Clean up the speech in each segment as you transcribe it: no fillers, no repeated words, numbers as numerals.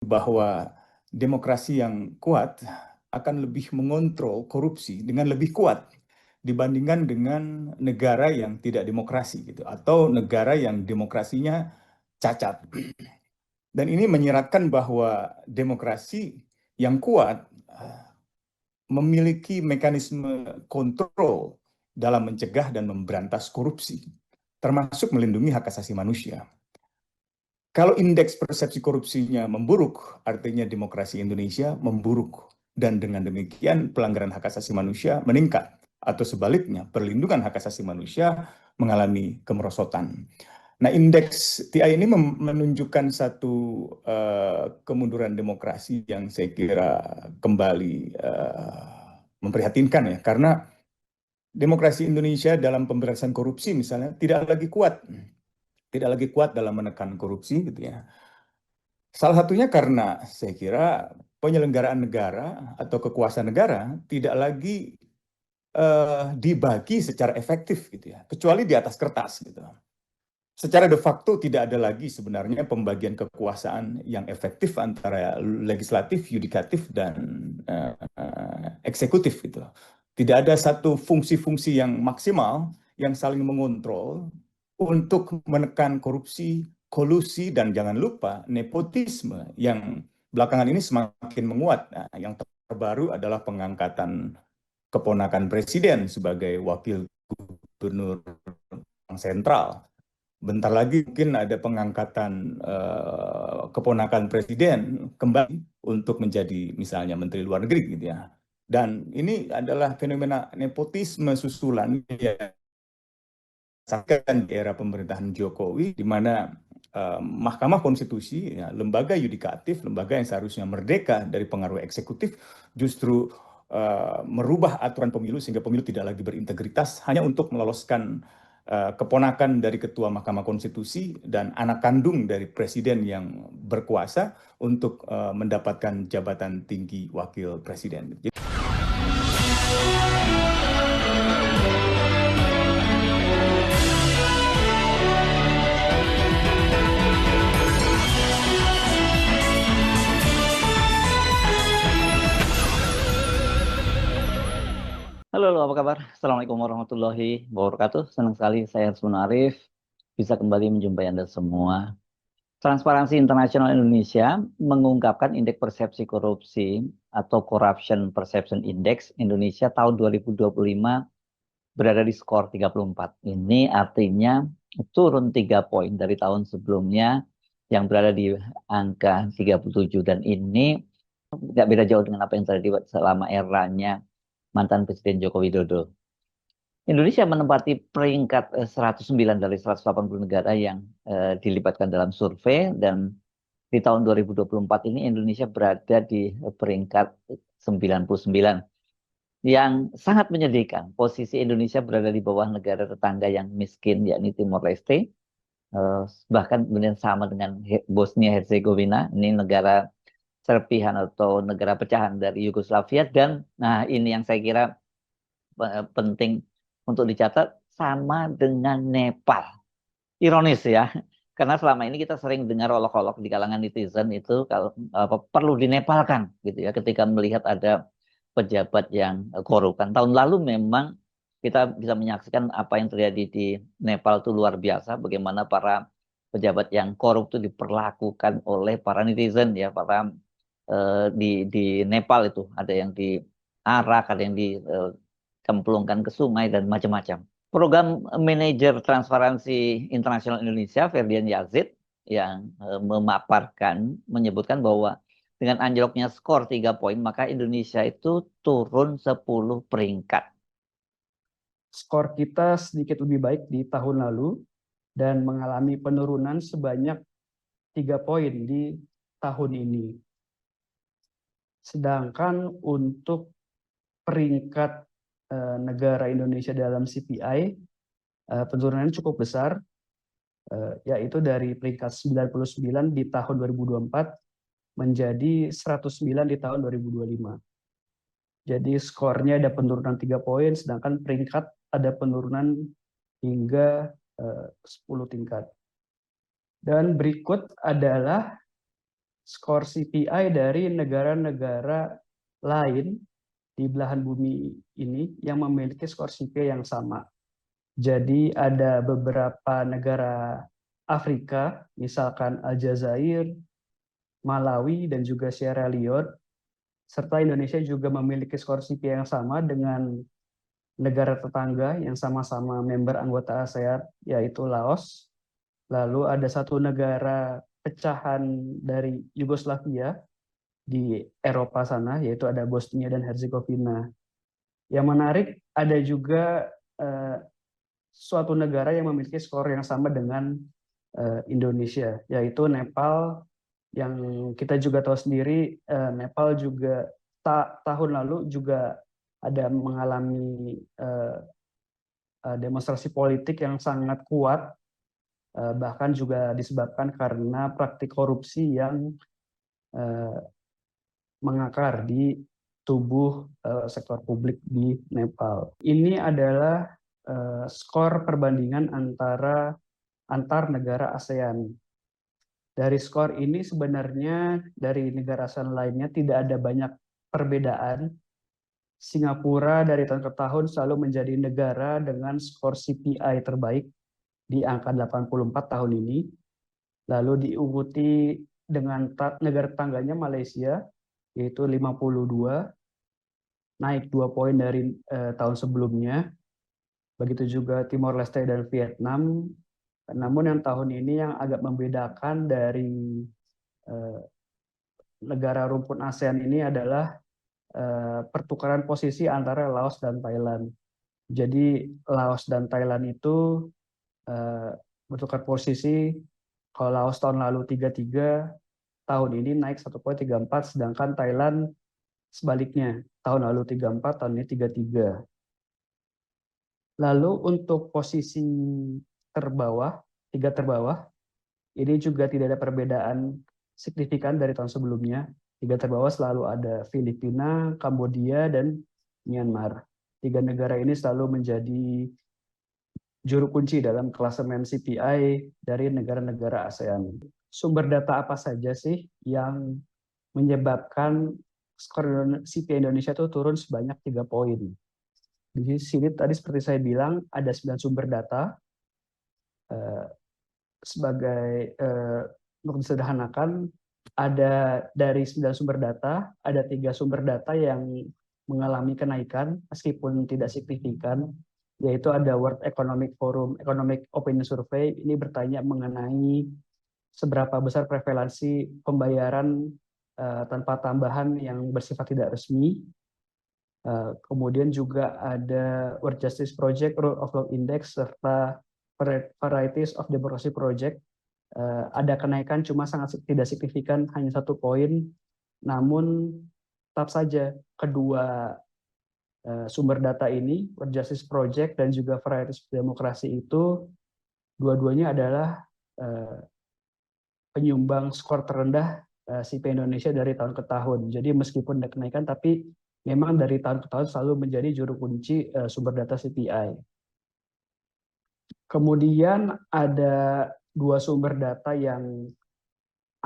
bahwa demokrasi yang kuat akan lebih mengontrol korupsi dengan lebih kuat dibandingkan dengan negara yang tidak demokrasi gitu, atau negara yang demokrasinya cacat. Dan ini menyiratkan bahwa demokrasi yang kuat memiliki mekanisme kontrol dalam mencegah dan memberantas korupsi, termasuk melindungi hak asasi manusia. Kalau indeks persepsi korupsinya memburuk, artinya demokrasi Indonesia memburuk. Dan dengan demikian pelanggaran hak asasi manusia meningkat. Atau sebaliknya, perlindungan hak asasi manusia mengalami kemerosotan. Nah, indeks TI ini menunjukkan satu kemunduran demokrasi yang saya kira kembali memprihatinkan ya. Karena demokrasi Indonesia dalam pemberantasan korupsi misalnya tidak lagi kuat. Tidak lagi kuat dalam menekan korupsi gitu ya. Salah satunya karena saya kira penyelenggaraan negara atau kekuasaan negara tidak lagi dibagi secara efektif gitu ya, kecuali di atas kertas gitu. Secara de facto tidak ada lagi sebenarnya pembagian kekuasaan yang efektif antara legislatif, yudikatif, dan eksekutif gitu. Tidak ada satu fungsi-fungsi yang maksimal yang saling mengontrol untuk menekan korupsi, kolusi, dan jangan lupa nepotisme yang belakangan ini semakin menguat. Nah, yang terbaru adalah pengangkatan keponakan presiden sebagai wakil gubernur Bank Sentral. Bentar lagi mungkin ada pengangkatan keponakan presiden kembali untuk menjadi misalnya menteri luar negeri gitu ya. Dan ini adalah fenomena nepotisme susulan yang di era pemerintahan Jokowi, di mana Mahkamah Konstitusi, ya, lembaga yudikatif, lembaga yang seharusnya merdeka dari pengaruh eksekutif, justru merubah aturan pemilu sehingga pemilu tidak lagi berintegritas hanya untuk meloloskan keponakan dari Ketua Mahkamah Konstitusi dan anak kandung dari Presiden yang berkuasa untuk mendapatkan jabatan tinggi Wakil Presiden. Halo, apa kabar? Assalamualaikum warahmatullahi wabarakatuh. Senang sekali saya Arsman Arif bisa kembali menjumpai Anda semua. Transparansi Internasional Indonesia mengungkapkan indeks persepsi korupsi atau Corruption Perception Index Indonesia tahun 2025 berada di skor 34. Ini artinya turun 3 poin dari tahun sebelumnya yang berada di angka 37. Dan ini tidak beda jauh dengan apa yang terjadi selama eranya mantan Presiden Joko Widodo. Indonesia menempati peringkat 109 dari 180 negara yang dilibatkan dalam survei, dan di tahun 2024 ini Indonesia berada di peringkat 99. Yang sangat menyedihkan, posisi Indonesia berada di bawah negara tetangga yang miskin, yakni Timor Leste, bahkan kemudian sama dengan Bosnia Herzegovina, ini negara serpihan atau negara pecahan dari Yugoslavia. Dan nah, ini yang saya kira penting untuk dicatat, sama dengan Nepal. Ironis ya, karena selama ini kita sering dengar olok-olok di kalangan netizen itu kalau perlu dinepalkan gitu ya ketika melihat ada pejabat yang korup. Kan tahun lalu memang kita bisa menyaksikan apa yang terjadi di Nepal itu luar biasa, bagaimana para pejabat yang korup itu diperlakukan oleh para netizen ya, para di Nepal itu ada yang diarak, ada yang dikemplungkan ke sungai dan macam-macam. Program Manajer Transparansi Internasional Indonesia, Ferdian Yazid, yang menyebutkan bahwa dengan anjloknya skor 3 poin, maka Indonesia itu turun 10 peringkat. Skor kita sedikit lebih baik di tahun lalu dan mengalami penurunan sebanyak 3 poin di tahun ini. Sedangkan untuk peringkat negara Indonesia dalam CPI, penurunannya cukup besar, yaitu dari peringkat 99 di tahun 2024 menjadi 109 di tahun 2025. Jadi skornya ada penurunan 3 poin, sedangkan peringkat ada penurunan hingga 10 tingkat. Dan berikut adalah skor CPI dari negara-negara lain di belahan bumi ini yang memiliki skor CPI yang sama. Jadi ada beberapa negara Afrika, misalkan Aljazair, Malawi, dan juga Sierra Leone, serta Indonesia juga memiliki skor CPI yang sama dengan negara tetangga yang sama-sama member anggota ASEAN, yaitu Laos. Lalu ada satu negara pecahan dari Yugoslavia di Eropa sana, yaitu ada Bosnia dan Herzegovina. Yang menarik, ada juga suatu negara yang memiliki skor yang sama dengan Indonesia, yaitu Nepal, yang kita juga tahu sendiri, Nepal juga tahun lalu juga ada mengalami demonstrasi politik yang sangat kuat, bahkan juga disebabkan karena praktik korupsi yang mengakar di tubuh sektor publik di Nepal. Ini adalah skor perbandingan antar negara ASEAN. Dari skor ini sebenarnya dari negara ASEAN lainnya tidak ada banyak perbedaan. Singapura dari tahun ke tahun selalu menjadi negara dengan skor CPI terbaik di angka 84 tahun ini. Lalu diikuti dengan negara tetangganya Malaysia, yaitu 52, naik 2 poin dari tahun sebelumnya. Begitu juga Timor Leste dan Vietnam. Namun yang tahun ini yang agak membedakan dari negara rumpun ASEAN ini adalah pertukaran posisi antara Laos dan Thailand. Jadi Laos dan Thailand itu bertukar posisi. Kalau Laos tahun lalu 33, tahun ini naik 1 poin 34, sedangkan Thailand sebaliknya, tahun lalu 34, tahun ini 33. Lalu untuk posisi terbawah, 3 terbawah, ini juga tidak ada perbedaan signifikan dari tahun sebelumnya. 3 terbawah selalu ada Filipina, Kambodia, dan Myanmar. 3 negara ini selalu menjadi juru kunci dalam klasemen CPI dari negara-negara ASEAN. Sumber data apa saja sih yang menyebabkan skor CPI Indonesia itu turun sebanyak 3 poin? Di sini tadi seperti saya bilang ada 9 sumber data. Sebagai untuk disederhanakan, ada dari 9 sumber data, ada 3 sumber data yang mengalami kenaikan meskipun tidak signifikan, yaitu ada World Economic Forum Economic Opinion Survey. Ini bertanya mengenai seberapa besar prevalensi pembayaran tanpa tambahan yang bersifat tidak resmi. Kemudian juga ada World Justice Project, Rule of Law Index, serta Varieties of Democracy Project. Ada kenaikan cuma sangat tidak signifikan, hanya 1 poin. Namun tetap saja kedua sumber data ini, World Justice Project dan juga Varieties of Democracy, itu dua-duanya adalah penyumbang skor terendah CPI Indonesia dari tahun ke tahun. Jadi meskipun ada kenaikan, tapi memang dari tahun ke tahun selalu menjadi juru kunci sumber data CPI. Kemudian ada 2 sumber data yang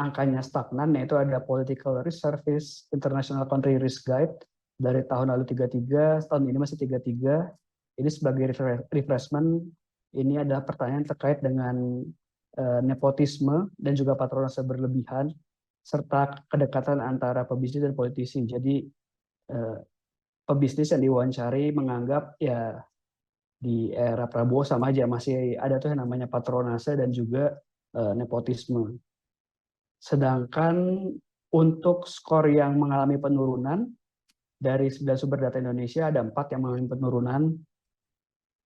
angkanya stagnan, yaitu ada Political Risk Service International Country Risk Guide dari tahun lalu 33, tahun ini masih 33. Ini sebagai refreshment, ini adalah pertanyaan terkait dengan nepotisme dan juga patronase berlebihan, serta kedekatan antara pebisnis dan politisi. Jadi pebisnis yang diwawancari menganggap ya di era Prabowo sama aja, masih ada tuh yang namanya patronase dan juga nepotisme. Sedangkan untuk skor yang mengalami penurunan, dari 9 sumber data Indonesia ada 4 yang mengalami penurunan.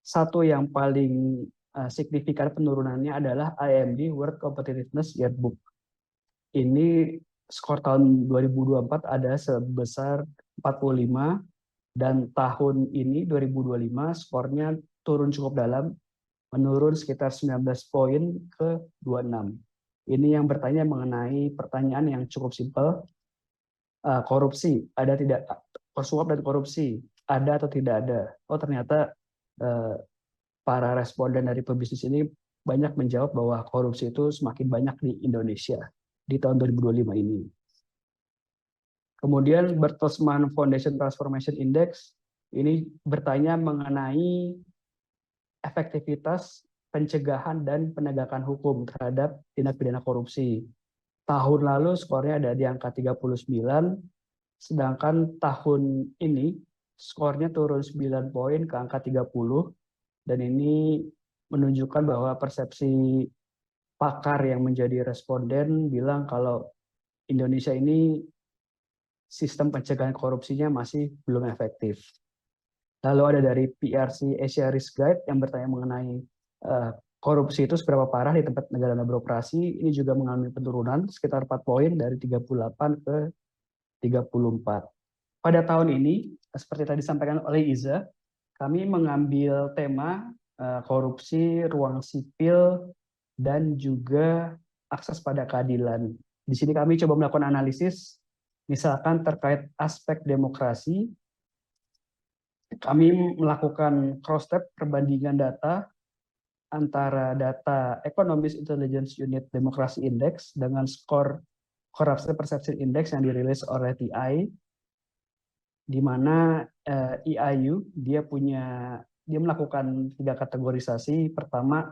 1 yang paling signifikan penurunannya adalah IMD World Competitiveness Yearbook. Ini skor tahun 2024 ada sebesar 45, dan tahun ini 2025 skornya turun cukup dalam, menurun sekitar 19 poin ke 26. Ini yang bertanya mengenai pertanyaan yang cukup simpel. Korupsi, ada tidak? Suap dan korupsi, ada atau tidak ada? Oh, ternyata para responden dari pebisnis ini banyak menjawab bahwa korupsi itu semakin banyak di Indonesia di tahun 2025 ini. Kemudian Bertelsmann Foundation Transformation Index ini bertanya mengenai efektivitas pencegahan dan penegakan hukum terhadap tindak pidana korupsi. Tahun lalu skornya ada di angka 39, sedangkan tahun ini skornya turun 9 poin ke angka 30, dan ini menunjukkan bahwa persepsi pakar yang menjadi responden bilang kalau Indonesia ini sistem pencegahan korupsinya masih belum efektif. Lalu ada dari PRC Asia Risk Guide yang bertanya mengenai korupsi itu seberapa parah di tempat negara beroperasi. Ini juga mengalami penurunan sekitar 4 poin dari 38 ke 34. Pada tahun ini, seperti tadi disampaikan oleh Iza, kami mengambil tema korupsi, ruang sipil, dan juga akses pada keadilan. Di sini kami coba melakukan analisis, misalkan terkait aspek demokrasi, kami melakukan cross-tab perbandingan data antara data Economist Intelligence Unit Democracy Index dengan skor Corruption Perception Index yang dirilis oleh TI, di mana EIU dia melakukan 3 kategorisasi. Pertama,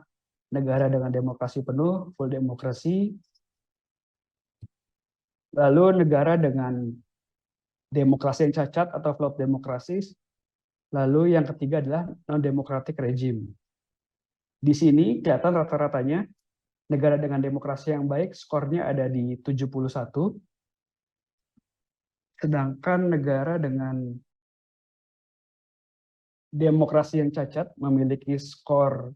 negara dengan demokrasi penuh, full demokrasi. Lalu negara dengan demokrasi yang cacat atau flawed demokrasi. Lalu yang ketiga adalah non-democratic regime. Di sini kelihatan rata-ratanya negara dengan demokrasi yang baik skornya ada di 71, sedangkan negara dengan demokrasi yang cacat memiliki skor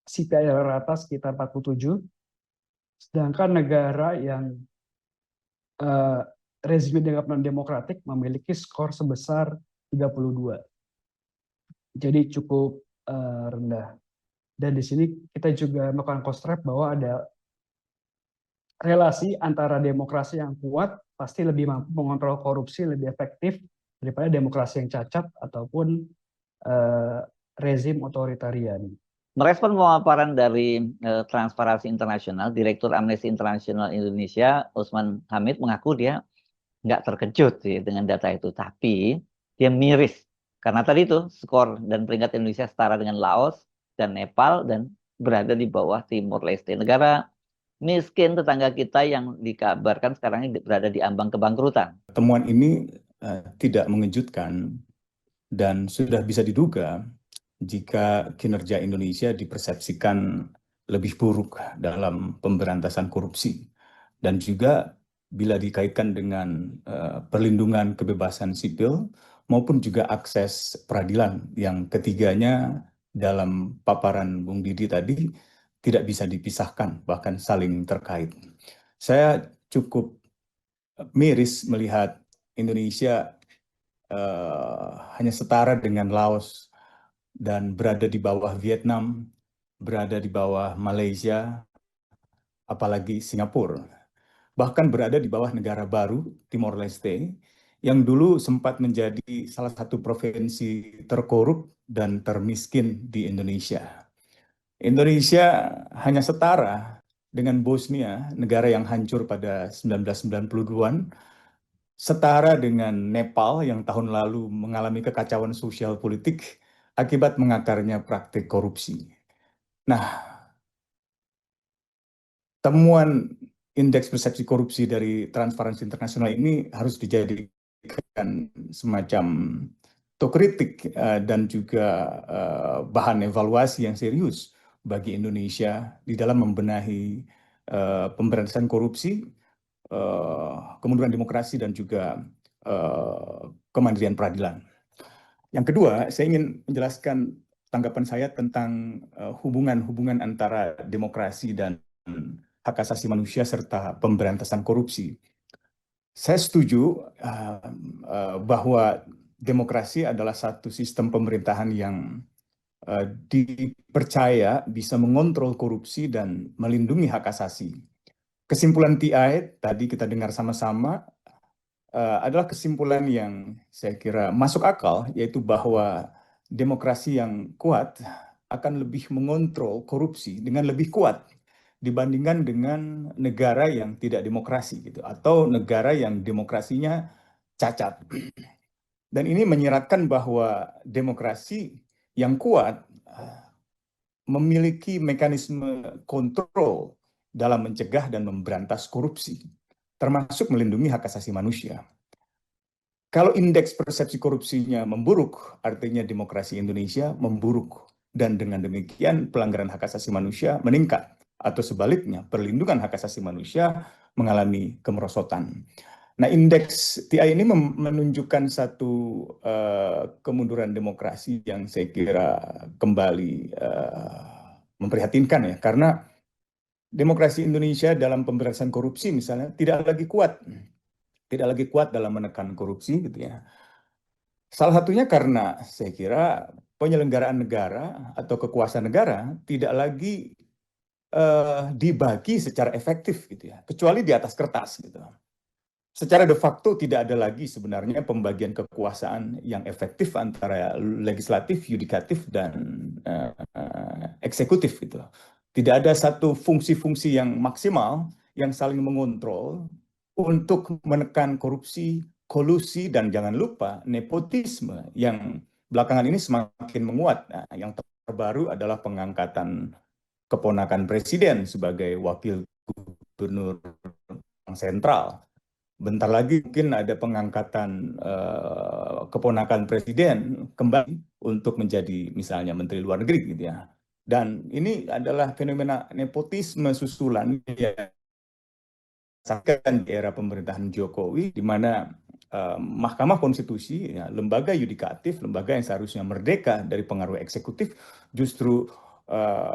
CPI rata sekitar 47, sedangkan negara yang rezim non-demokratik memiliki skor sebesar 32. Jadi cukup rendah. Dan di sini kita juga melakukan cross-check bahwa ada relasi antara demokrasi yang kuat pasti lebih mampu mengontrol korupsi lebih efektif daripada demokrasi yang cacat ataupun rezim otoritarian. Merespon pemaparan dari Transparansi Internasional, Direktur Amnesty International Indonesia, Usman Hamid, mengaku dia nggak terkejut sih dengan data itu, tapi dia miris karena tadi itu skor dan peringkat Indonesia setara dengan Laos dan Nepal dan berada di bawah Timor Leste, negara miskin tetangga kita yang dikabarkan sekarang ini berada di ambang kebangkrutan. Temuan ini tidak mengejutkan dan sudah bisa diduga jika kinerja Indonesia dipersepsikan lebih buruk dalam pemberantasan korupsi, dan juga bila dikaitkan dengan perlindungan kebebasan sipil maupun juga akses peradilan, yang ketiganya dalam paparan Bung Didi tadi tidak bisa dipisahkan, bahkan saling terkait. Saya cukup miris melihat Indonesia hanya setara dengan Laos dan berada di bawah Vietnam, berada di bawah Malaysia, apalagi Singapura. Bahkan berada di bawah negara baru, Timor Leste, yang dulu sempat menjadi salah satu provinsi terkorup dan termiskin di Indonesia. Indonesia hanya setara dengan Bosnia, negara yang hancur pada 1992-an, setara dengan Nepal yang tahun lalu mengalami kekacauan sosial politik akibat mengakarnya praktik korupsi. Nah, temuan indeks persepsi korupsi dari Transparansi Internasional ini harus dijadikan semacam otokritik dan juga bahan evaluasi yang serius bagi Indonesia di dalam membenahi pemberantasan korupsi, kemunduran demokrasi, dan juga kemandirian peradilan. Yang kedua, saya ingin menjelaskan tanggapan saya tentang hubungan-hubungan antara demokrasi dan hak asasi manusia serta pemberantasan korupsi. Saya setuju bahwa demokrasi adalah satu sistem pemerintahan yang dipercaya bisa mengontrol korupsi dan melindungi hak asasi. Kesimpulan TI tadi kita dengar sama-sama adalah kesimpulan yang saya kira masuk akal, yaitu bahwa demokrasi yang kuat akan lebih mengontrol korupsi dengan lebih kuat dibandingkan dengan negara yang tidak demokrasi gitu, atau negara yang demokrasinya cacat. Dan ini menyiratkan bahwa demokrasi yang kuat memiliki mekanisme kontrol dalam mencegah dan memberantas korupsi, termasuk melindungi hak asasi manusia. Kalau indeks persepsi korupsinya memburuk, artinya demokrasi Indonesia memburuk. Dan dengan demikian pelanggaran hak asasi manusia meningkat. Atau sebaliknya, perlindungan hak asasi manusia mengalami kemerosotan. Nah, indeks TI ini menunjukkan satu kemunduran demokrasi yang saya kira kembali memprihatinkan ya, karena demokrasi Indonesia dalam pemberantasan korupsi misalnya tidak lagi kuat dalam menekan korupsi gitu ya. Salah satunya karena saya kira penyelenggaraan negara atau kekuasaan negara tidak lagi dibagi secara efektif gitu ya, kecuali di atas kertas gitu. Secara de facto tidak ada lagi sebenarnya pembagian kekuasaan yang efektif antara legislatif, yudikatif, dan eksekutif gitu. Tidak ada satu fungsi-fungsi yang maksimal yang saling mengontrol untuk menekan korupsi, kolusi, dan jangan lupa nepotisme yang belakangan ini semakin menguat. Nah, yang terbaru adalah pengangkatan keponakan presiden sebagai wakil gubernur Bank Sentral. Bentar lagi mungkin ada pengangkatan keponakan presiden kembali untuk menjadi misalnya menteri luar negeri gitu ya. Dan ini adalah fenomena nepotisme susulan yang di era pemerintahan Jokowi, di mana Mahkamah Konstitusi, ya, lembaga yudikatif, lembaga yang seharusnya merdeka dari pengaruh eksekutif, justru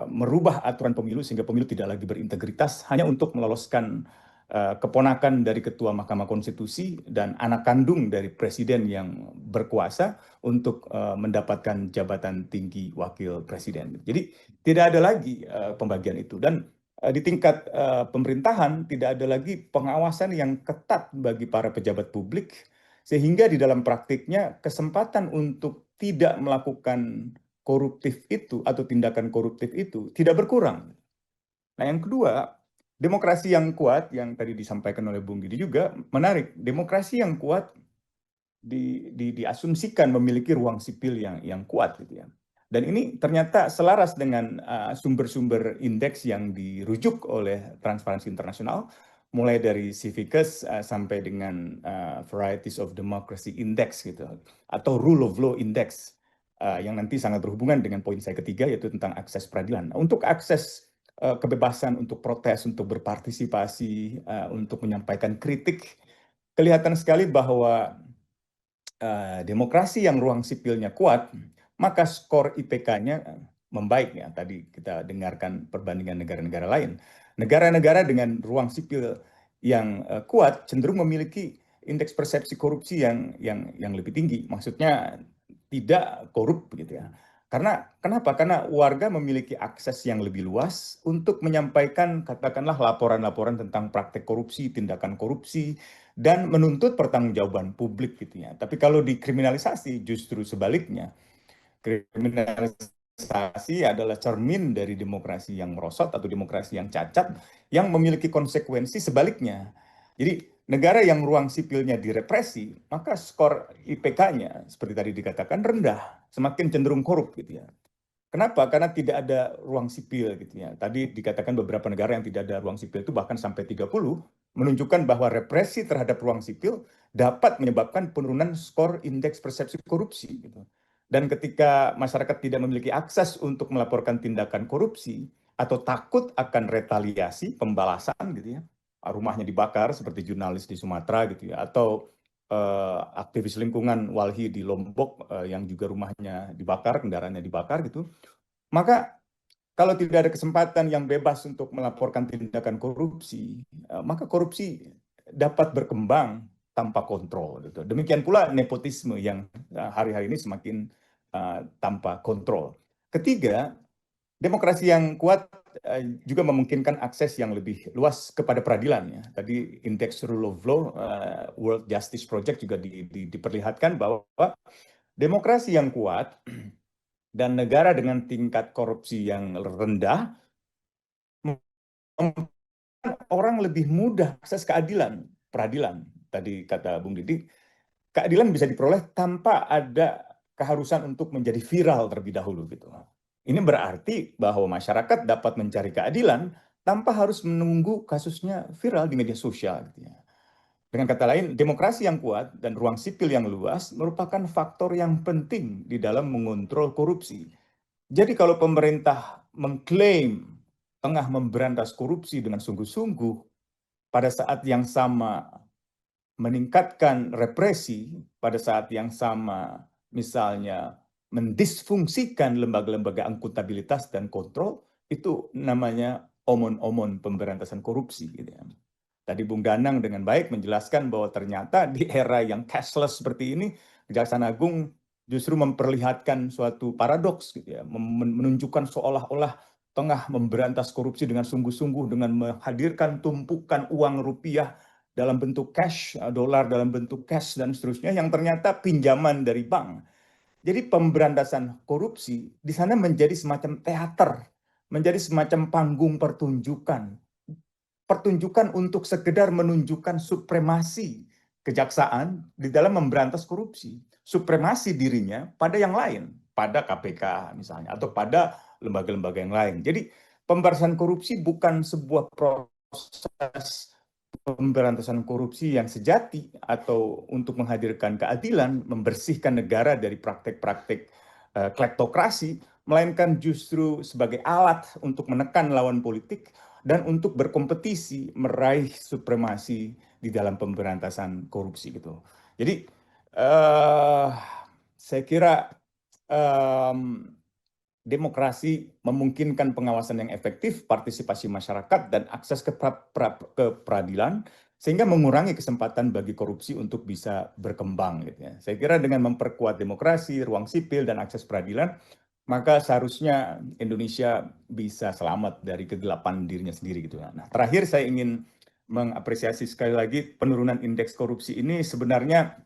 merubah aturan pemilu sehingga pemilu tidak lagi berintegritas hanya untuk meloloskan keponakan dari Ketua Mahkamah Konstitusi dan anak kandung dari Presiden yang berkuasa untuk mendapatkan jabatan tinggi wakil presiden. Jadi tidak ada lagi pembagian itu, dan di tingkat pemerintahan tidak ada lagi pengawasan yang ketat bagi para pejabat publik, sehingga di dalam praktiknya kesempatan untuk tidak melakukan koruptif itu atau tindakan koruptif itu tidak berkurang. Nah, yang kedua, demokrasi yang kuat yang tadi disampaikan oleh Bung Gidi juga menarik. Demokrasi yang kuat diasumsikan memiliki ruang sipil yang kuat gitu ya. Dan ini ternyata selaras dengan sumber-sumber indeks yang dirujuk oleh Transparansi Internasional, mulai dari Civicus sampai dengan Varieties of Democracy Index gitu, atau Rule of Law Index, yang nanti sangat berhubungan dengan poin saya ketiga, yaitu tentang akses peradilan. Untuk akses kebebasan untuk protes, untuk berpartisipasi, untuk menyampaikan kritik, kelihatan sekali bahwa demokrasi yang ruang sipilnya kuat, maka skor IPK-nya membaik ya. Tadi kita dengarkan perbandingan negara-negara lain. Negara-negara dengan ruang sipil yang kuat cenderung memiliki indeks persepsi korupsi yang lebih tinggi. Maksudnya tidak korup begitu ya. Karena kenapa? Karena warga memiliki akses yang lebih luas untuk menyampaikan katakanlah laporan-laporan tentang praktek korupsi, tindakan korupsi, dan menuntut pertanggungjawaban publik gitu ya. Tapi kalau dikriminalisasi justru sebaliknya. Kriminalisasi adalah cermin dari demokrasi yang merosot atau demokrasi yang cacat yang memiliki konsekuensi sebaliknya. Jadi negara yang ruang sipilnya direpresi, maka skor IPK-nya seperti tadi dikatakan rendah, semakin cenderung korup gitu ya. Kenapa? Karena tidak ada ruang sipil gitu ya. Tadi dikatakan beberapa negara yang tidak ada ruang sipil itu bahkan sampai 30, menunjukkan bahwa represi terhadap ruang sipil dapat menyebabkan penurunan skor indeks persepsi korupsi gitu. Dan ketika masyarakat tidak memiliki akses untuk melaporkan tindakan korupsi atau takut akan retaliasi, pembalasan gitu ya, rumahnya dibakar seperti jurnalis di Sumatera gitu ya, atau aktivis lingkungan Walhi di Lombok yang juga rumahnya dibakar, kendaraannya dibakar gitu. Maka kalau tidak ada kesempatan yang bebas untuk melaporkan tindakan korupsi, maka korupsi dapat berkembang tanpa kontrol. Gitu. Demikian pula nepotisme yang hari-hari ini semakin tanpa kontrol. Ketiga, demokrasi yang kuat juga memungkinkan akses yang lebih luas kepada peradilan. Ya. Tadi indeks Rule of Law, World Justice Project juga diperlihatkan bahwa demokrasi yang kuat dan negara dengan tingkat korupsi yang rendah orang lebih mudah akses keadilan, peradilan. Tadi kata Bung Didi, keadilan bisa diperoleh tanpa ada keharusan untuk menjadi viral terlebih dahulu gitu. Ini berarti bahwa masyarakat dapat mencari keadilan tanpa harus menunggu kasusnya viral di media sosial gitu ya. Dengan kata lain, demokrasi yang kuat dan ruang sipil yang luas merupakan faktor yang penting di dalam mengontrol korupsi. Jadi kalau pemerintah mengklaim tengah memberantas korupsi dengan sungguh-sungguh, pada saat yang sama meningkatkan represi, pada saat yang sama misalnya mendisfungsikan lembaga-lembaga akuntabilitas dan kontrol, itu namanya omon-omon pemberantasan korupsi gitu ya. Tadi Bung Danang dengan baik menjelaskan bahwa ternyata di era yang cashless seperti ini, Kejaksaan Agung justru memperlihatkan suatu paradoks gitu ya, menunjukkan seolah-olah tengah memberantas korupsi dengan sungguh-sungguh dengan menghadirkan tumpukan uang rupiah dalam bentuk cash, dolar dalam bentuk cash dan seterusnya yang ternyata pinjaman dari bank. Jadi pemberantasan korupsi di sana menjadi semacam teater, menjadi semacam panggung pertunjukan untuk sekedar menunjukkan supremasi kejaksaan di dalam memberantas korupsi, supremasi dirinya pada yang lain, pada KPK misalnya, atau pada lembaga-lembaga yang lain. Jadi pemberantasan korupsi bukan sebuah proses pemberantasan korupsi yang sejati atau untuk menghadirkan keadilan, membersihkan negara dari praktek-praktek kleptokrasi, melainkan justru sebagai alat untuk menekan lawan politik dan untuk berkompetisi meraih supremasi di dalam pemberantasan korupsi gitu. Jadi saya kira demokrasi memungkinkan pengawasan yang efektif, partisipasi masyarakat, dan akses ke peradilan, sehingga mengurangi kesempatan bagi korupsi untuk bisa berkembang. Gitu ya. Saya kira dengan memperkuat demokrasi, ruang sipil, dan akses peradilan, maka seharusnya Indonesia bisa selamat dari kegelapan dirinya sendiri. Gitu ya. Nah, terakhir saya ingin mengapresiasi sekali lagi penurunan indeks korupsi ini sebenarnya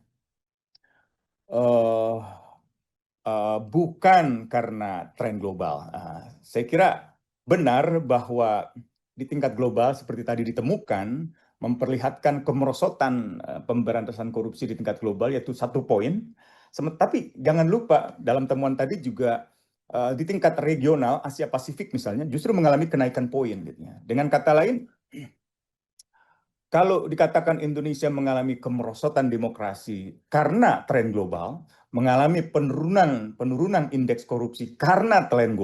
bukan karena tren global. Saya kira benar bahwa di tingkat global seperti tadi ditemukan memperlihatkan kemerosotan pemberantasan korupsi di tingkat global yaitu 1 poin. Tapi jangan lupa dalam temuan tadi juga di tingkat regional Asia Pasifik misalnya justru mengalami kenaikan poin gitu ya. Dengan kata lain, kalau dikatakan Indonesia mengalami kemerosotan demokrasi karena tren global, mengalami penurunan indeks korupsi karena tren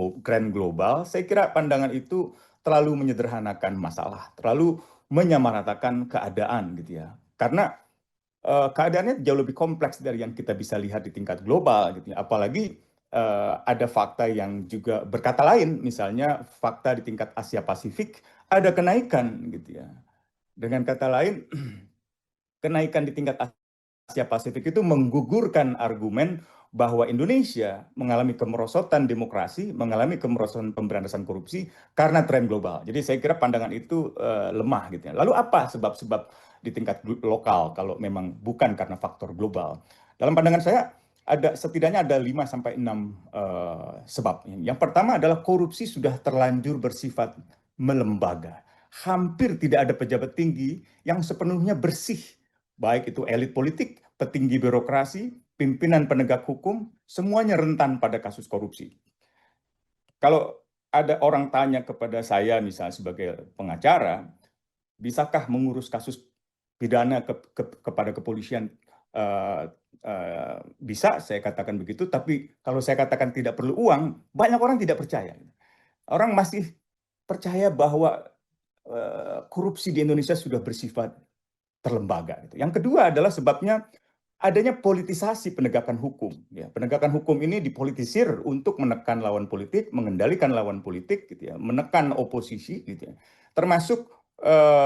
global, saya kira pandangan itu terlalu menyederhanakan masalah, terlalu menyamaratakan keadaan gitu ya. Karena keadaannya jauh lebih kompleks dari yang kita bisa lihat di tingkat global gitu ya. Apalagi ada fakta yang juga berkata lain, misalnya fakta di tingkat Asia Pasifik ada kenaikan gitu ya. Dengan kata lain, kenaikan di tingkat Asia Pasifik itu menggugurkan argumen bahwa Indonesia mengalami kemerosotan demokrasi, mengalami kemerosotan pemberantasan korupsi karena tren global. Jadi saya kira pandangan itu lemah gitu ya. Lalu apa sebab-sebab di tingkat lokal kalau memang bukan karena faktor global? Dalam pandangan saya setidaknya ada 5 sampai 6 sebab. Yang pertama adalah korupsi sudah terlanjur bersifat melembaga. Hampir tidak ada pejabat tinggi yang sepenuhnya bersih, baik itu elit politik, petinggi birokrasi, pimpinan penegak hukum, semuanya rentan pada kasus korupsi. Kalau ada orang tanya kepada saya misalnya sebagai pengacara, bisakah mengurus kasus pidana kepada kepolisian? Bisa, saya katakan begitu, tapi kalau saya katakan tidak perlu uang, banyak orang tidak percaya. Orang masih percaya bahwa korupsi di Indonesia sudah bersifat terlembaga. Yang kedua adalah sebabnya adanya politisasi penegakan hukum. Ya, penegakan hukum ini dipolitisir untuk menekan lawan politik, mengendalikan lawan politik, gitu ya, menekan oposisi, gitu ya, termasuk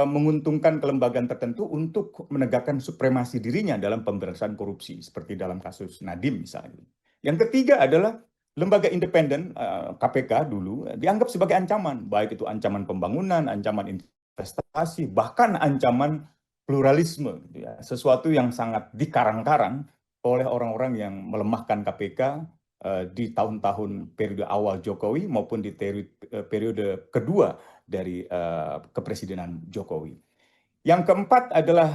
menguntungkan kelembagaan tertentu untuk menegakkan supremasi dirinya dalam pemberantasan korupsi, seperti dalam kasus Nadiem misalnya. Yang ketiga adalah lembaga independen KPK dulu dianggap sebagai ancaman, baik itu ancaman pembangunan, ancaman investasi, bahkan ancaman pluralisme, gitu ya. Sesuatu yang sangat dikarang-karang oleh orang-orang yang melemahkan KPK di tahun-tahun periode awal Jokowi maupun di periode kedua dari kepresidenan Jokowi. Yang keempat adalah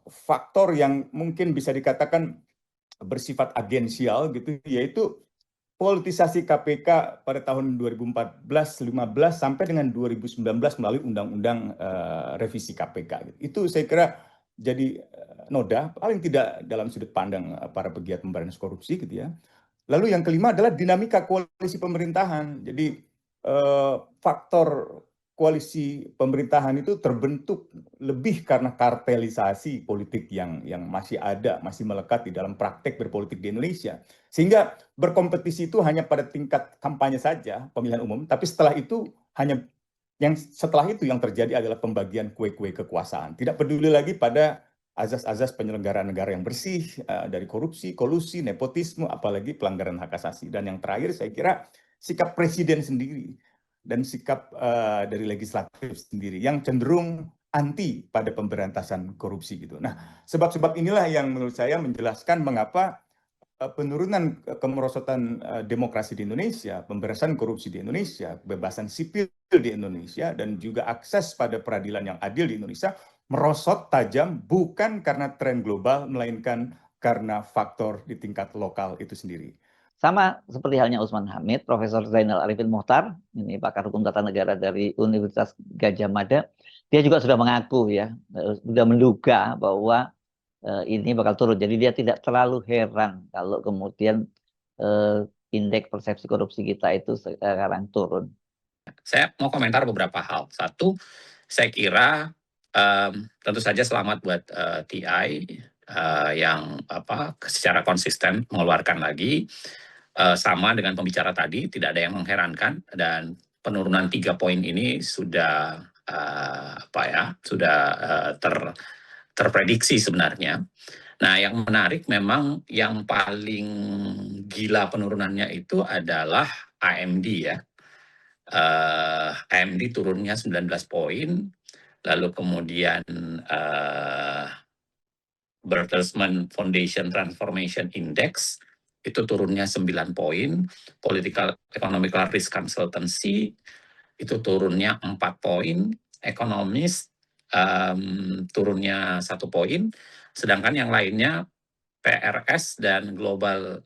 faktor yang mungkin bisa dikatakan bersifat agensial gitu, yaitu politisasi KPK pada tahun 2014-15 sampai dengan 2019 melalui undang-undang revisi KPK. Itu saya kira jadi noda paling tidak dalam sudut pandang para pegiat pemberantasan korupsi gitu ya. Lalu yang kelima adalah dinamika koalisi pemerintahan. Jadi faktor koalisi pemerintahan itu terbentuk lebih karena kartelisasi politik yang masih ada, masih melekat di dalam praktek berpolitik di Indonesia. Sehingga berkompetisi itu hanya pada tingkat kampanye saja, pemilihan umum, tapi setelah itu yang terjadi adalah pembagian kue-kue kekuasaan. Tidak peduli lagi pada azas-azas penyelenggaraan negara yang bersih, dari korupsi, kolusi, nepotisme, apalagi pelanggaran hak asasi. Dan yang terakhir saya kira sikap presiden sendiri dan sikap dari legislatif sendiri yang cenderung anti pada pemberantasan korupsi gitu. Nah, sebab-sebab inilah yang menurut saya menjelaskan mengapa penurunan kemerosotan demokrasi di Indonesia, pemberantasan korupsi di Indonesia, kebebasan sipil di Indonesia, dan juga akses pada peradilan yang adil di Indonesia merosot tajam bukan karena tren global, melainkan karena faktor di tingkat lokal itu sendiri. Sama seperti halnya Usman Hamid, Profesor Zainal Arifin Mohtar, ini pakar hukum tata negara dari Universitas Gadjah Mada, dia juga sudah mengaku ya, sudah menduga bahwa ini bakal turun. Jadi dia tidak terlalu heran kalau kemudian indeks persepsi korupsi kita itu sekarang turun. Saya mau komentar beberapa hal. Satu, saya kira tentu saja selamat buat TI yang secara konsisten mengeluarkan lagi. Sama dengan pembicara tadi, tidak ada yang mengherankan, dan penurunan 3 poin ini sudah terprediksi sebenarnya. Nah, yang menarik memang yang paling gila penurunannya itu adalah AMD ya. AMD turunnya 19 poin, lalu kemudian Bertelsmann Foundation Transformation Index itu turunnya 9 poin, Political Economical Risk Consultancy itu turunnya 4 poin, Economist turunnya 1 poin, sedangkan yang lainnya PRS dan Global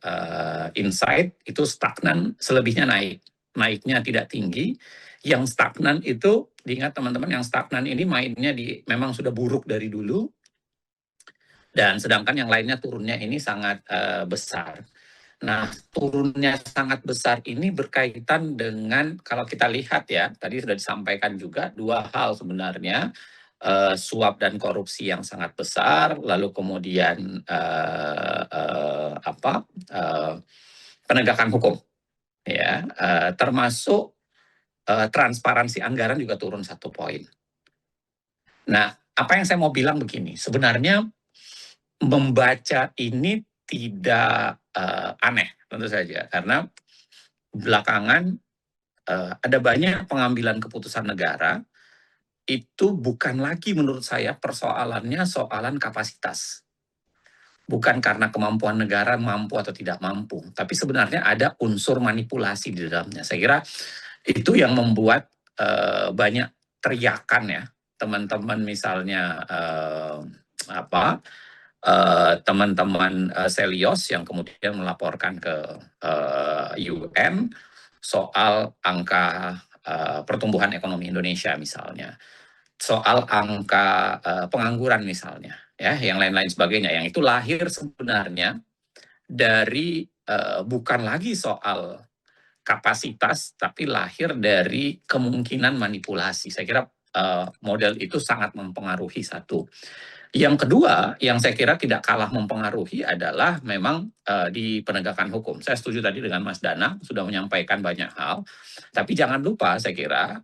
Insight itu stagnan, selebihnya naiknya tidak tinggi. Yang stagnan itu, diingat teman-teman, yang stagnan ini mainnya memang sudah buruk dari dulu, dan sedangkan yang lainnya turunnya ini sangat besar. Nah, turunnya sangat besar ini berkaitan dengan, kalau kita lihat ya, tadi sudah disampaikan juga, 2 hal sebenarnya, suap dan korupsi yang sangat besar, lalu kemudian penegakan hukum, ya, termasuk transparansi anggaran juga turun 1 poin. Nah, apa yang saya mau bilang begini, sebenarnya membaca ini tidak aneh tentu saja, karena belakangan ada banyak pengambilan keputusan negara itu bukan lagi menurut saya persoalannya soalan kapasitas, bukan karena kemampuan negara mampu atau tidak mampu, tapi sebenarnya ada unsur manipulasi di dalamnya. Saya kira itu yang membuat banyak teriakan ya, teman-teman misalnya teman-teman Selios yang kemudian melaporkan ke UN soal angka pertumbuhan ekonomi Indonesia misalnya, soal angka pengangguran misalnya, ya, yang lain-lain sebagainya, yang itu lahir sebenarnya dari bukan lagi soal kapasitas, tapi lahir dari kemungkinan manipulasi. Saya kira model itu sangat mempengaruhi satu. Yang kedua, yang saya kira tidak kalah mempengaruhi adalah memang di penegakan hukum. Saya setuju tadi dengan Mas Danang, sudah menyampaikan banyak hal. Tapi jangan lupa, saya kira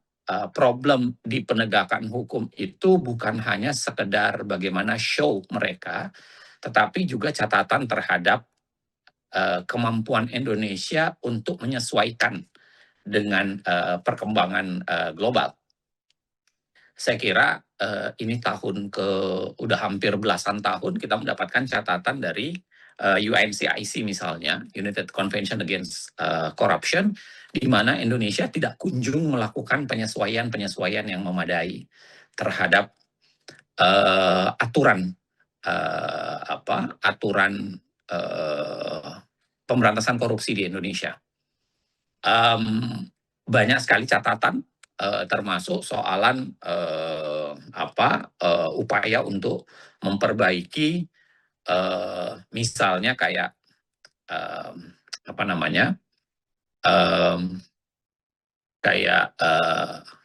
problem di penegakan hukum itu bukan hanya sekedar bagaimana show mereka, tetapi juga catatan terhadap kemampuan Indonesia untuk menyesuaikan dengan perkembangan global. Saya kira ini udah hampir belasan tahun kita mendapatkan catatan dari UNCIC misalnya, United Convention Against Corruption, di mana Indonesia tidak kunjung melakukan penyesuaian yang memadai terhadap aturan pemberantasan korupsi di Indonesia. Banyak sekali catatan, termasuk soalan upaya untuk memperbaiki, misalnya kayak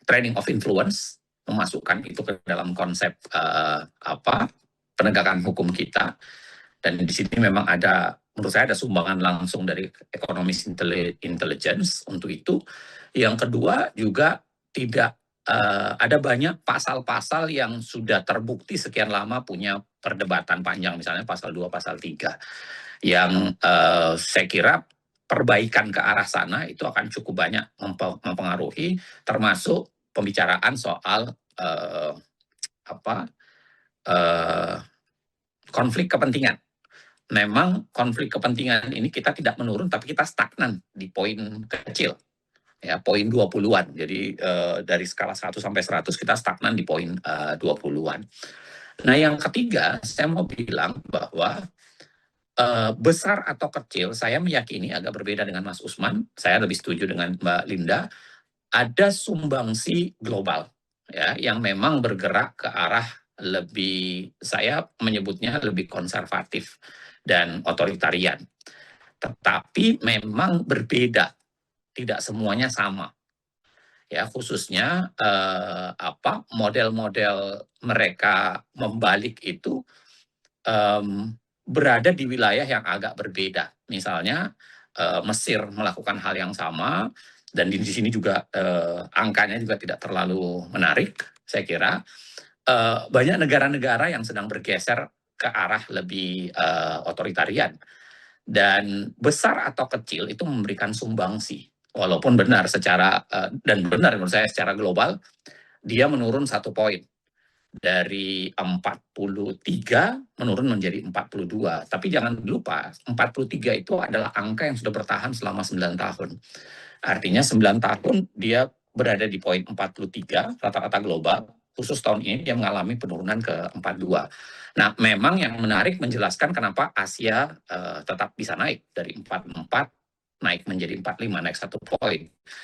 training of influence, memasukkan itu ke dalam konsep penegakan hukum kita. Dan di sini memang menurut saya ada sumbangan langsung dari economist intelligence untuk itu. Yang kedua juga ada banyak pasal-pasal yang sudah terbukti sekian lama punya perdebatan panjang, misalnya pasal 2, pasal 3, yang saya kira perbaikan ke arah sana itu akan cukup banyak mempengaruhi, termasuk pembicaraan soal konflik kepentingan. Memang konflik kepentingan ini kita tidak menurun, tapi kita stagnan di poin kecil, ya, poin 20-an. Jadi dari skala 100 sampai 100 kita stagnan di poin 20-an. Nah, yang ketiga, saya mau bilang bahwa besar atau kecil, saya meyakini agak berbeda dengan Mas Usman, saya lebih setuju dengan Mbak Linda, ada sumbangsi global, ya, yang memang bergerak ke arah lebih, saya menyebutnya lebih konservatif dan otoritarian. Tetapi memang berbeda, tidak semuanya sama. Ya, khususnya model-model mereka membalik itu berada di wilayah yang agak berbeda. Misalnya Mesir melakukan hal yang sama, dan di sini juga angkanya juga tidak terlalu menarik, saya kira. Banyak negara-negara yang sedang bergeser ke arah lebih otoritarian. Dan besar atau kecil itu memberikan sumbangsi. Walaupun benar menurut saya secara global, dia menurun 1 poin. Dari 43 menurun menjadi 42. Tapi jangan lupa, 43 itu adalah angka yang sudah bertahan selama 9 tahun. Artinya 9 tahun dia berada di poin 43 rata-rata global. Khusus tahun ini dia mengalami penurunan ke 42. Nah, memang yang menarik menjelaskan kenapa Asia tetap bisa naik dari 44 naik menjadi 45, naik 1 poin.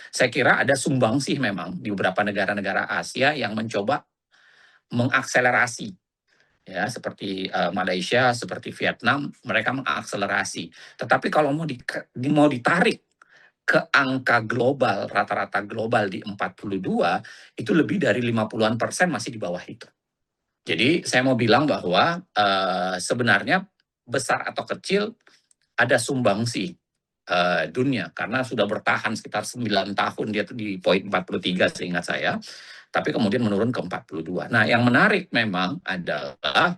Saya kira ada sumbangsih memang di beberapa negara-negara Asia yang mencoba mengakselerasi, ya, seperti Malaysia, seperti Vietnam, mereka mengakselerasi. Tetapi kalau mau ditarik ke angka global, rata-rata global di 42, itu lebih dari 50% masih di bawah itu. Jadi saya mau bilang bahwa sebenarnya besar atau kecil ada sumbangsi dunia, karena sudah bertahan sekitar 9 tahun dia tuh di poin 43 seingat saya, tapi kemudian menurun ke 42. Nah, yang menarik memang adalah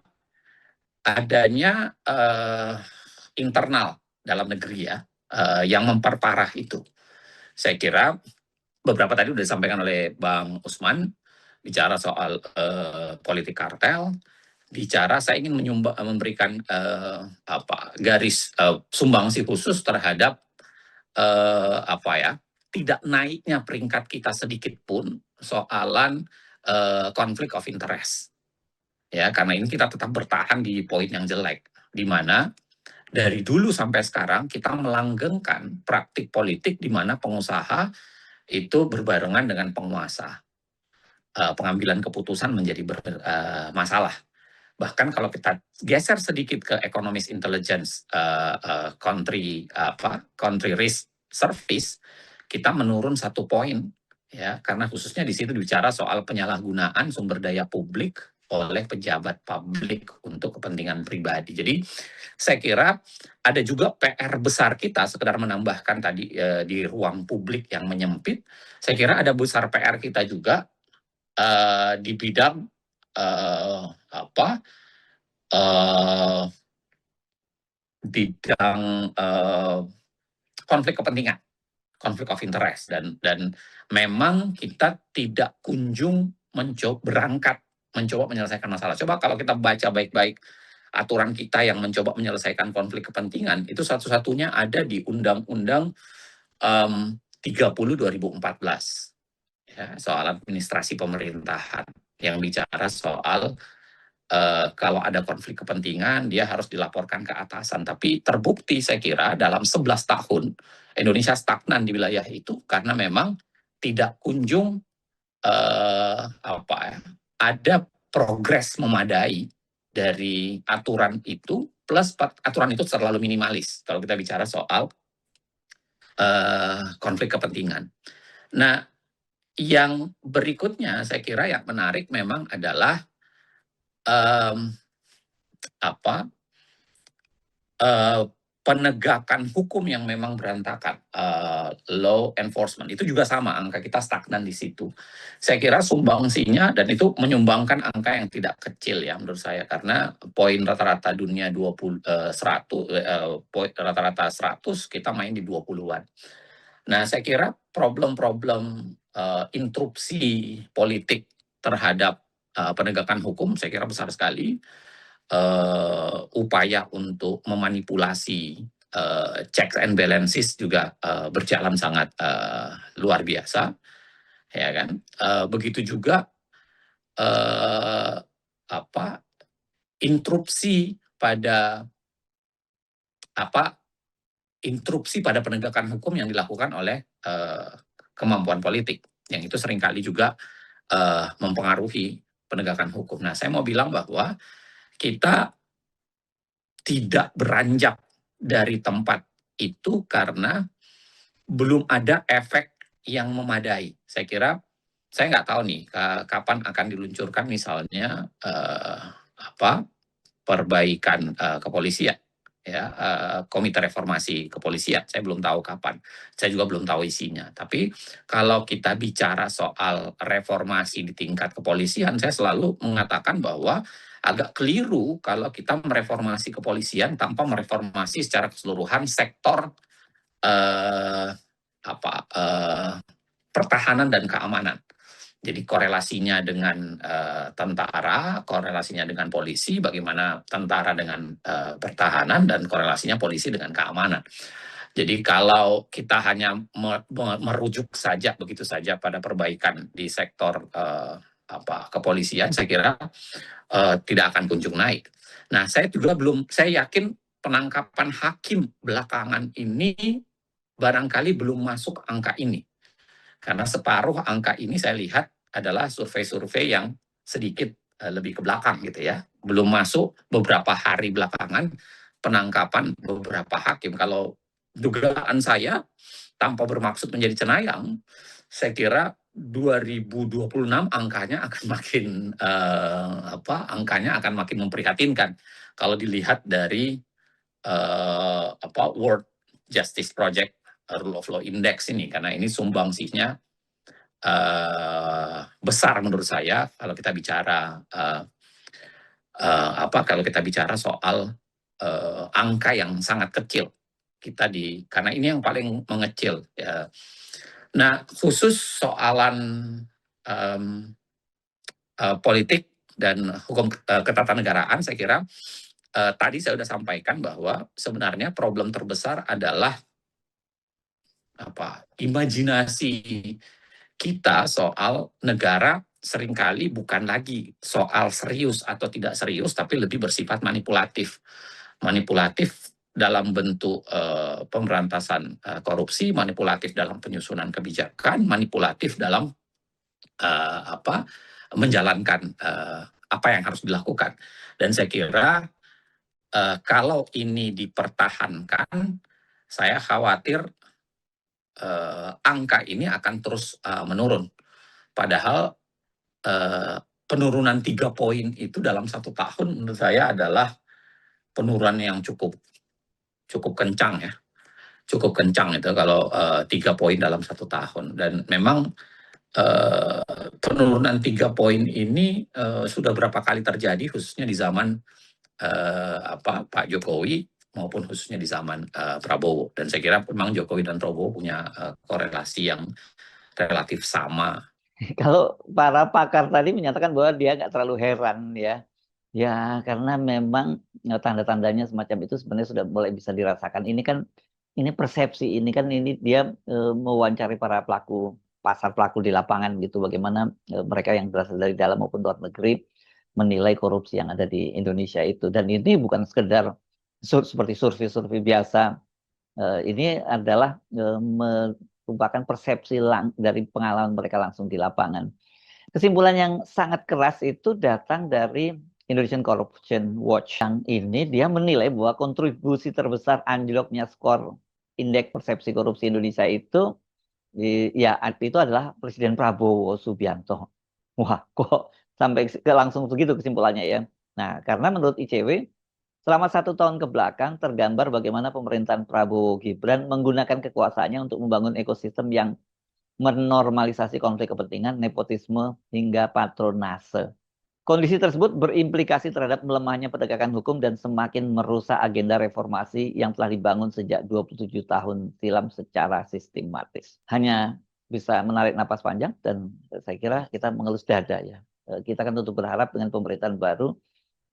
adanya internal dalam negeri, ya, yang memperparah itu. Saya kira beberapa tadi sudah disampaikan oleh Bang Usman, bicara soal politik kartel, bicara saya ingin memberikan garis sumbangsi khusus terhadap tidak naiknya peringkat kita sedikit pun soalan konflik of interest. Ya, karena ini kita tetap bertahan di poin yang jelek, di mana dari dulu sampai sekarang kita melanggengkan praktik politik di mana pengusaha itu berbarengan dengan penguasa. Pengambilan keputusan menjadi masalah. Bahkan kalau kita geser sedikit ke economist intelligence country risk service, kita menurun 1 poin, ya, karena khususnya di situ bicara soal penyalahgunaan sumber daya publik oleh pejabat publik untuk kepentingan pribadi. Jadi saya kira ada juga PR besar kita, sekedar menambahkan tadi di ruang publik yang menyempit, saya kira ada besar PR kita juga di bidang konflik kepentingan, konflik of interest, dan memang kita tidak kunjung mencoba menyelesaikan masalah. Coba kalau kita baca baik-baik aturan kita yang mencoba menyelesaikan konflik kepentingan itu satu-satunya ada di Undang-Undang 30 2014 ya, soal administrasi pemerintahan yang bicara soal kalau ada konflik kepentingan dia harus dilaporkan ke atasan. Tapi terbukti saya kira dalam 11 tahun Indonesia stagnan di wilayah itu karena memang tidak kunjung ada progres memadai dari aturan itu, plus aturan itu terlalu minimalis kalau kita bicara soal konflik kepentingan. Nah, yang berikutnya saya kira yang menarik memang adalah penegakan hukum yang memang berantakan, law enforcement itu juga sama, angka kita stagnan di situ. Saya kira sumbangsinya dan itu menyumbangkan angka yang tidak kecil ya menurut saya, karena poin rata-rata dunia 100, rata-rata 100 kita main di 20-an. Nah, saya kira problem-problem interupsi politik terhadap penegakan hukum saya kira besar sekali. Upaya untuk memanipulasi checks and balances juga berjalan sangat luar biasa, ya kan? Begitu juga interupsi pada penegakan hukum yang dilakukan oleh kemampuan politik, yang itu seringkali juga mempengaruhi penegakan hukum. Nah, saya mau bilang bahwa kita tidak beranjak dari tempat itu karena belum ada efek yang memadai. Saya kira, saya nggak tahu nih kapan akan diluncurkan misalnya perbaikan kepolisian, ya, komite reformasi kepolisian. Saya belum tahu kapan. Saya juga belum tahu isinya. Tapi kalau kita bicara soal reformasi di tingkat kepolisian, saya selalu mengatakan bahwa agak keliru kalau kita mereformasi kepolisian tanpa mereformasi secara keseluruhan sektor pertahanan dan keamanan. Jadi korelasinya dengan tentara, korelasinya dengan polisi, bagaimana tentara dengan pertahanan, dan korelasinya polisi dengan keamanan. Jadi kalau kita hanya merujuk saja begitu saja pada perbaikan di sektor kepolisian, saya kira tidak akan kunjung naik. Nah, saya yakin penangkapan hakim belakangan ini barangkali belum masuk angka ini. Karena separuh angka ini saya lihat adalah survei-survei yang sedikit lebih ke belakang gitu ya. Belum masuk beberapa hari belakangan penangkapan beberapa hakim. Kalau dugaan saya, tanpa bermaksud menjadi cenayang, saya kira 2026 angkanya akan makin memprihatinkan kalau dilihat dari World Justice Project Rule of Law Index ini, karena ini sumbangsihnya besar menurut saya kalau kita bicara soal angka yang sangat kecil kita karena ini yang paling mengecil ya. Nah, khusus soalan politik dan hukum ketatanegaraan, saya kira tadi saya sudah sampaikan bahwa sebenarnya problem terbesar adalah imajinasi kita soal negara seringkali bukan lagi soal serius atau tidak serius, tapi lebih bersifat manipulatif. Manipulatif dalam bentuk pemberantasan korupsi, manipulatif dalam penyusunan kebijakan, manipulatif dalam menjalankan apa yang harus dilakukan. Dan saya kira kalau ini dipertahankan, saya khawatir angka ini akan terus menurun. Padahal penurunan 3 poin itu dalam 1 tahun menurut saya adalah penurunan yang cukup kencang ya. Cukup kencang itu kalau 3 poin dalam 1 tahun. Dan memang penurunan 3 poin ini sudah berapa kali terjadi, khususnya di zaman Pak Jokowi maupun khususnya di zaman Prabowo. Dan saya kira memang Jokowi dan Prabowo punya korelasi yang relatif sama. Kalau para pakar tadi menyatakan bahwa dia nggak terlalu heran ya. Ya, karena memang tanda-tandanya semacam itu sebenarnya sudah mulai bisa dirasakan. Ini persepsi, ini dia mewawancari para pelaku di lapangan gitu, bagaimana mereka yang berasal dari dalam maupun luar negeri menilai korupsi yang ada di Indonesia itu. Dan ini bukan sekedar seperti survei-survei biasa. Ini adalah merupakan persepsi dari pengalaman mereka langsung di lapangan. Kesimpulan yang sangat keras itu datang dari Indonesian Corruption Watch. Yang ini dia menilai bahwa kontribusi terbesar anjloknya skor indeks persepsi korupsi Indonesia itu itu adalah Presiden Prabowo Subianto. Wah, kok sampai langsung begitu kesimpulannya ya. Nah, karena menurut ICW selama 1 tahun ke belakang tergambar bagaimana pemerintahan Prabowo Gibran menggunakan kekuasaannya untuk membangun ekosistem yang menormalisasi konflik kepentingan, nepotisme, hingga patronase. Kondisi tersebut berimplikasi terhadap melemahnya penegakan hukum dan semakin merusak agenda reformasi yang telah dibangun sejak 27 tahun silam secara sistematis. Hanya bisa menarik napas panjang dan saya kira kita mengelus dada ya. Kita kan tentu berharap dengan pemerintahan baru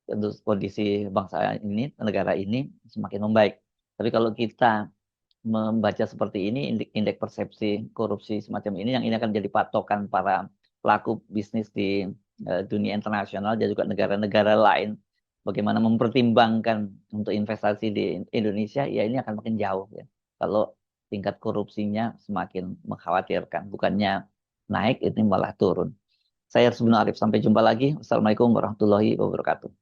tentu kondisi bangsa ini, negara ini semakin membaik. Tapi kalau kita membaca seperti ini, indeks persepsi korupsi semacam ini, yang ini akan jadi patokan para pelaku bisnis di dunia internasional dan juga negara-negara lain, bagaimana mempertimbangkan untuk investasi di Indonesia, ya ini akan makin jauh ya. Kalau tingkat korupsinya semakin mengkhawatirkan, bukannya naik, ini malah turun. Saya Arif, sampai jumpa lagi. Wassalamualaikum warahmatullahi wabarakatuh.